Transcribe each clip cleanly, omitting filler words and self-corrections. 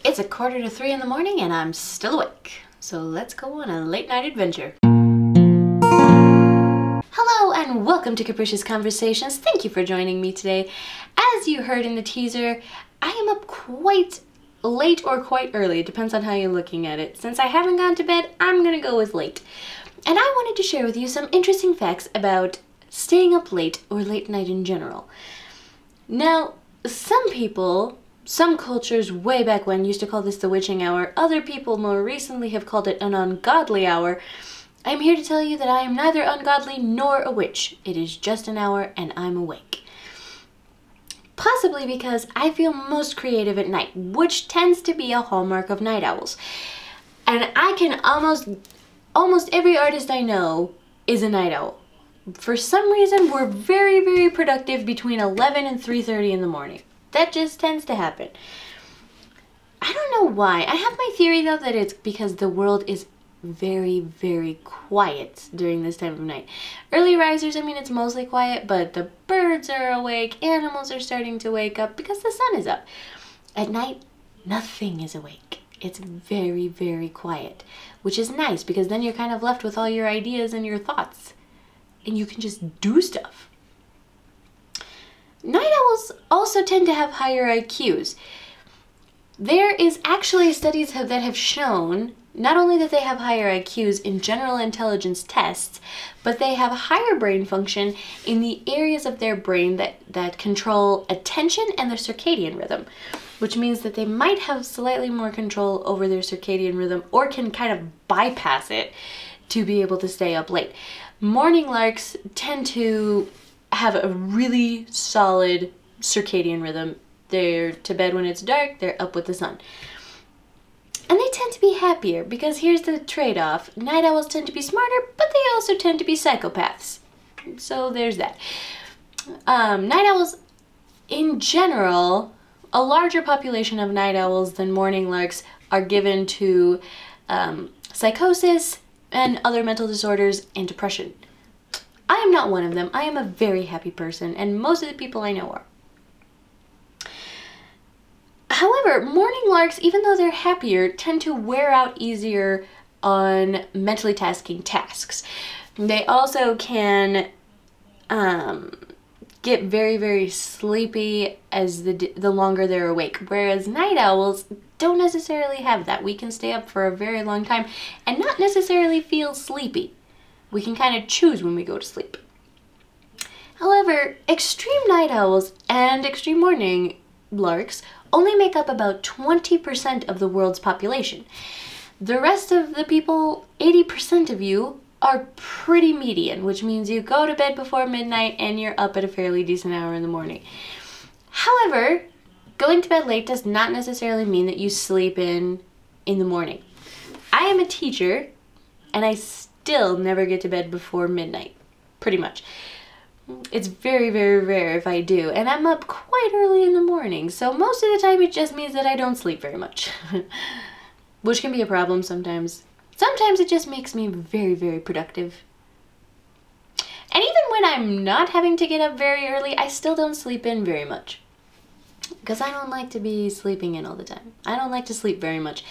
It's 2:45 in the morning and I'm still awake. So let's go on a late night adventure. Hello and welcome to Capricious Conversations. Thank you for joining me today. As you heard in the teaser, I am up quite late or quite early. It depends on how you're looking at it. Since I haven't gone to bed, I'm gonna go with late. And I wanted to share with you some interesting facts about staying up late or late night in general. Now, some cultures way back when used to call this the witching hour. Other people more recently have called it an ungodly hour. I'm here to tell you that I am neither ungodly nor a witch. It is just an hour and I'm awake. Possibly because I feel most creative at night, which tends to be a hallmark of night owls. And I can almost every artist I know is a night owl. For some reason, we're very, very productive between 11 and 3:30 in the morning. That just tends to happen. I don't know why. I have my theory though that it's because the world is very, very quiet during this time of night. Early risers, I mean, it's mostly quiet, but the birds are awake, animals are starting to wake up because the sun is up. At night, nothing is awake. It's very, very quiet, which is nice because then you're kind of left with all your ideas and your thoughts, and you can just do stuff. Night owls also tend to have higher IQs. There is actually studies that have shown not only that they have higher IQs in general intelligence tests, but they have higher brain function in the areas of their brain that control attention and their circadian rhythm, which means that they might have slightly more control over their circadian rhythm or can kind of bypass it to be able to stay up late. Morning larks tend to have a really solid circadian rhythm. They're to bed when it's dark, they're up with the sun. And they tend to be happier because here's the trade-off. Night owls tend to be smarter, but they also tend to be psychopaths. So there's that. Night owls, in general, a larger population of night owls than morning larks are given to psychosis and other mental disorders and depression. I am not one of them. I am a very happy person, and most of the people I know are. However, morning larks, even though they're happier, tend to wear out easier on mentally tasking tasks. They also can get very, very sleepy as the longer they're awake, whereas night owls don't necessarily have that. We can stay up for a very long time and not necessarily feel sleepy. We can kind of choose when we go to sleep. However, extreme night owls and extreme morning larks only make up about 20% of the world's population. The rest of the people, 80% of you, are pretty median, which means you go to bed before midnight and you're up at a fairly decent hour in the morning. However, going to bed late does not necessarily mean that you sleep in the morning. I am a teacher and I still never get to bed before midnight, pretty much. It's very, very rare if I do, and I'm up quite early in the morning, so most of the time it just means that I don't sleep very much, which can be a problem sometimes. Sometimes it just makes me very, very productive. And even when I'm not having to get up very early, I still don't sleep in very much, because I don't like to be sleeping in all the time. I don't like to sleep very much.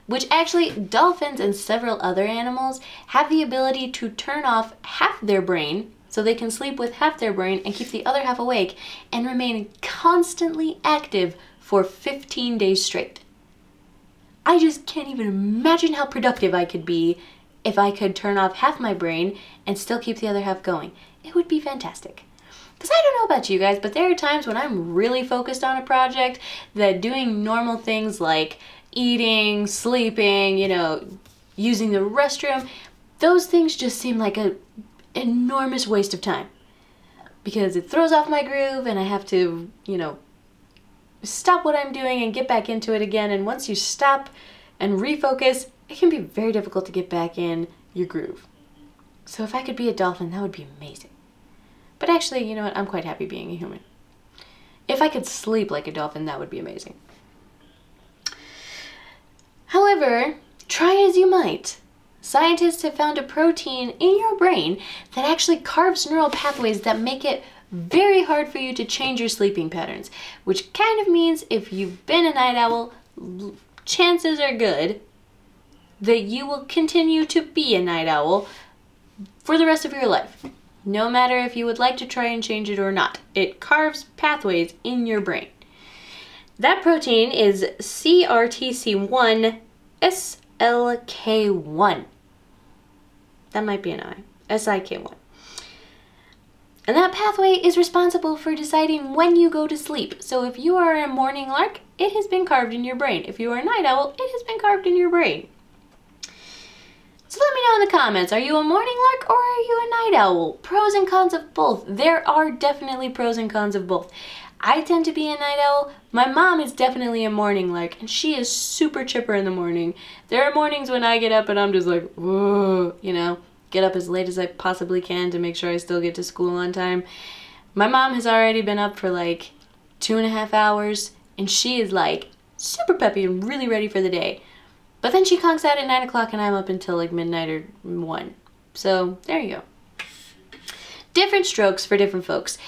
Which actually, dolphins and several other animals have the ability to turn off half their brain so they can sleep with half their brain and keep the other half awake and remain constantly active for 15 days straight. I just can't even imagine how productive I could be if I could turn off half my brain and still keep the other half going. It would be fantastic. Because I don't know about you guys, but there are times when I'm really focused on a project that doing normal things like eating, sleeping, using the restroom, those things just seem like an enormous waste of time. Because it throws off my groove and I have to, stop what I'm doing and get back into it again. And once you stop and refocus, it can be very difficult to get back in your groove. So if I could be a dolphin, that would be amazing. But actually, you know what? I'm quite happy being a human. If I could sleep like a dolphin, that would be amazing. However, try as you might, scientists have found a protein in your brain that actually carves neural pathways that make it very hard for you to change your sleeping patterns, which kind of means if you've been a night owl, chances are good that you will continue to be a night owl for the rest of your life. No matter if you would like to try and change it or not. It carves pathways in your brain. That protein is CRTC1 SLK1. That might be an I. SIK1. And that pathway is responsible for deciding when you go to sleep. So if you are a morning lark, it has been carved in your brain. If you are a night owl, it has been carved in your brain. So let me know in the comments, are you a morning lark or are you a night owl? Pros and cons of both. There are definitely pros and cons of both. I tend to be a night owl. My mom is definitely a morning lark, and she is super chipper in the morning. There are mornings when I get up and I'm just like, whoa, you know, get up as late as I possibly can to make sure I still get to school on time. My mom has already been up for like 2.5 hours, and she is like super peppy and really ready for the day. But then she conks out at 9 o'clock and I'm up until like midnight or 1. So there you go. Different strokes for different folks.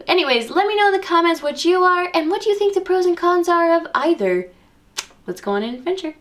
Anyways, let me know in the comments what you are and what you think the pros and cons are of either. Let's go on an adventure.